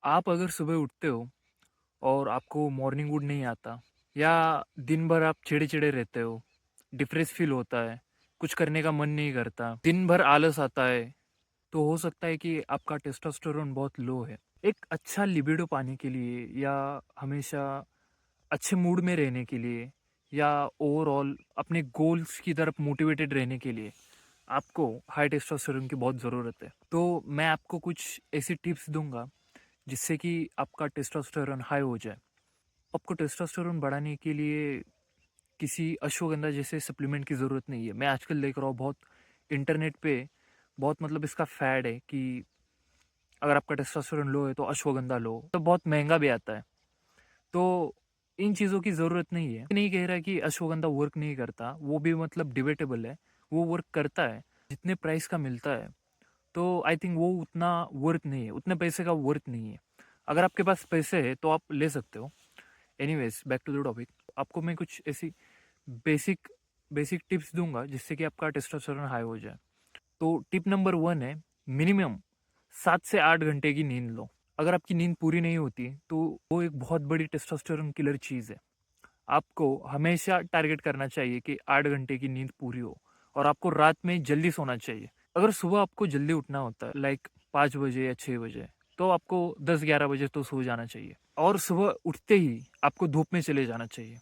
आप अगर सुबह उठते हो और आपको मॉर्निंग वुड नहीं आता या दिन भर आप चिड़े-चिड़े रहते हो, डिप्रेस फील होता है, कुछ करने का मन नहीं करता, दिन भर आलस आता है, तो हो सकता है कि आपका टेस्टोस्टेरोन बहुत लो है। एक अच्छा लिबिडो पाने के लिए या हमेशा अच्छे मूड में रहने के लिए या ओवरऑल अपने गोल्स की तरफ मोटिवेटेड रहने के लिए आपको हाई टेस्टोस्टेरोन की बहुत ज़रूरत है। तो मैं आपको कुछ ऐसी टिप्स दूँगा जिससे कि आपका टेस्टोस्टेरोन हाई हो जाए। आपको टेस्टोस्टेरोन बढ़ाने के लिए किसी अश्वगंधा जैसे सप्लीमेंट की ज़रूरत नहीं है। मैं आजकल देख रहा हूँ बहुत इंटरनेट पे बहुत मतलब इसका फैड है कि अगर आपका टेस्टोस्टेरोन लो है तो अश्वगंधा लो, तो बहुत महँगा भी आता है। तो इन चीज़ों की ज़रूरत नहीं है। नहीं कह रहा कि अश्वगंधा वर्क नहीं करता, वो भी मतलब डिबेटेबल है, वो वर्क करता है। जितने प्राइस का मिलता है, तो आई थिंक वो उतना वर्थ नहीं है, उतने पैसे का वर्थ नहीं है। अगर आपके पास पैसे हैं तो आप ले सकते हो। Anyways back to the topic. आपको मैं कुछ ऐसी बेसिक बेसिक टिप्स दूँगा जिससे कि आपका टेस्टोस्टेरोन हाई हो जाए। तो टिप नंबर 1 है मिनिमम 7 से 8 घंटे की नींद लो। अगर आपकी नींद पूरी नहीं होती तो वो एक बहुत बड़ी टेस्टोस्टेरोन किलर चीज़ है। आपको हमेशा टारगेट करना चाहिए कि 8 घंटे की नींद पूरी हो और आपको रात में जल्दी सोना चाहिए। अगर सुबह आपको जल्दी उठना होता है लाइक 5 बजे या 6 बजे, तो आपको 10-11 बजे तो सो जाना चाहिए और सुबह उठते ही आपको धूप में चले जाना चाहिए।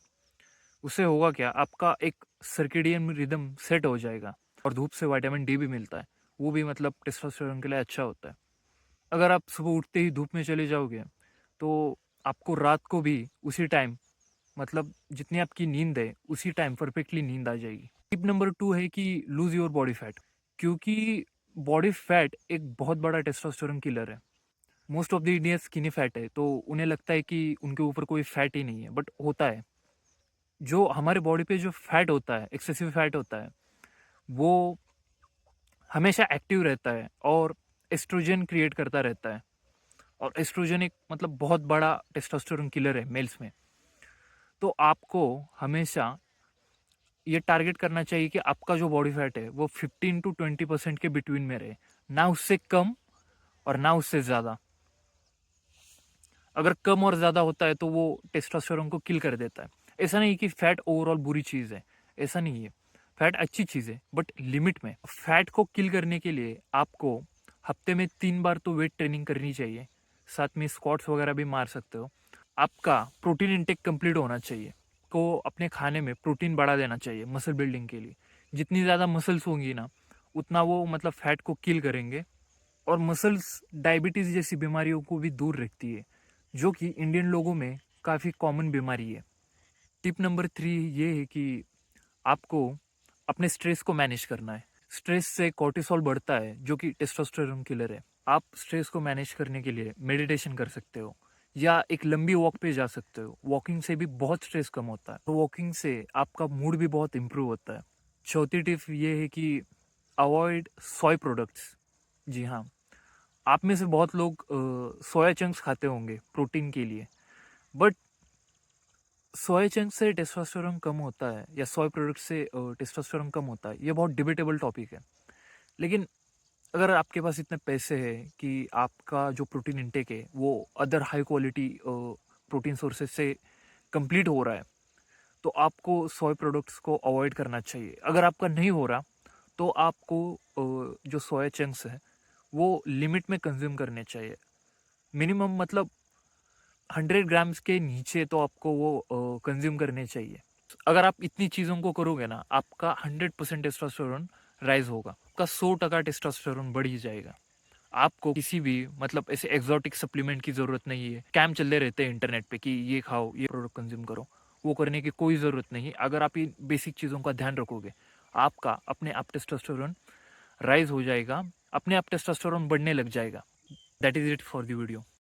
उससे होगा क्या, आपका एक सर्केडियन रिदम सेट हो जाएगा और धूप से विटामिन डी भी मिलता है, वो भी मतलब टेस्टोस्टेरोन के लिए अच्छा होता है। अगर आप सुबह उठते ही धूप में चले जाओगे तो आपको रात को भी उसी टाइम मतलब जितनी आपकी नींद है उसी टाइम परफेक्टली नींद आ जाएगी। टिप नंबर 2 है कि लूज योर बॉडी फैट, क्योंकि बॉडी फैट एक बहुत बड़ा टेस्टोस्टेरोन किलर है। Most of the Indians skinny fat है तो उन्हें लगता है कि उनके ऊपर कोई फैट ही नहीं है, बट होता है। जो हमारे बॉडी पे जो फैट होता है, एक्सेसिव फैट होता है, वो हमेशा एक्टिव रहता है और एस्ट्रोजन क्रिएट करता रहता है। और एस्ट्रोजन एक मतलब बहुत बड़ा टेस्टोस्टेरोन किलर है मेल्स में। तो आपको हमेशा ये टारगेट करना चाहिए कि आपका जो बॉडी फैट है वो 15 टू 20% के बिटवीन में रहे, ना उससे कम और ना उससे ज़्यादा। अगर कम और ज़्यादा होता है तो वो टेस्टोस्टेरोन को किल कर देता है। ऐसा नहीं कि फैट ओवरऑल बुरी चीज़ है, ऐसा नहीं है। फैट अच्छी चीज़ है बट लिमिट में। फैट को किल करने के लिए आपको हफ्ते में 3 बार तो वेट ट्रेनिंग करनी चाहिए, साथ में स्क्वाट्स वगैरह भी मार सकते हो। आपका प्रोटीन इंटेक कंप्लीट होना चाहिए, को अपने खाने में प्रोटीन बढ़ा देना चाहिए मसल बिल्डिंग के लिए। जितनी ज़्यादा मसल्स होंगी ना, उतना वो मतलब फैट को किल करेंगे और मसल्स डायबिटीज़ जैसी बीमारियों को भी दूर रखती है, जो कि इंडियन लोगों में काफ़ी कॉमन बीमारी है। टिप नंबर 3 ये है कि आपको अपने स्ट्रेस को मैनेज करना है। स्ट्रेस से कॉर्टिसोल बढ़ता है जो कि टेस्टोस्टेरोन किलर है। आप स्ट्रेस को मैनेज करने के लिए मेडिटेशन कर सकते हो या एक लंबी वॉक पे जा सकते हो। वॉकिंग से भी बहुत स्ट्रेस कम होता है, तो वॉकिंग से आपका मूड भी बहुत इम्प्रूव होता है। चौथी टिप ये है कि अवॉइड सोय प्रोडक्ट्स। जी हाँ, आप में से बहुत लोग सोया चंक्स खाते होंगे प्रोटीन के लिए, बट सोया चंक से टेस्टोस्टेरोन कम होता है या सोय प्रोडक्ट से टेस्टोस्टेरोन कम होता है, ये बहुत डिबेटेबल टॉपिक है। लेकिन अगर आपके पास इतने पैसे हैं कि आपका जो प्रोटीन इंटेक है वो other high quality protein sources से कंप्लीट हो रहा है, तो आपको सोय प्रोडक्ट्स को अवॉइड करना चाहिए। अगर आपका नहीं हो रहा तो आपको जो सोया चंक्स है वो लिमिट में कंज्यूम करने चाहिए। मिनिमम मतलब 100 ग्राम्स के नीचे तो आपको वो कंज्यूम करने चाहिए। अगर आप इतनी चीज़ों को करोगे ना, आपका 100% टेस्टोस्टेरोन राइज होगा, आपका 100% टेस्टोस्टेरोन बढ़ ही जाएगा। आपको किसी भी मतलब ऐसे एक्सोटिक सप्लीमेंट की ज़रूरत नहीं है। कैम चलते रहते हैं इंटरनेट पे कि ये खाओ, ये प्रोडक्ट कंज्यूम करो, वो करने की कोई ज़रूरत नहीं है। अगर आप इन बेसिक चीज़ों का ध्यान रखोगे, आपका अपने आप टेस्टोस्टेरोन राइज हो जाएगा, अपने आप टेस्टोस्टेरोन बढ़ने लग जाएगा। That is it for the video.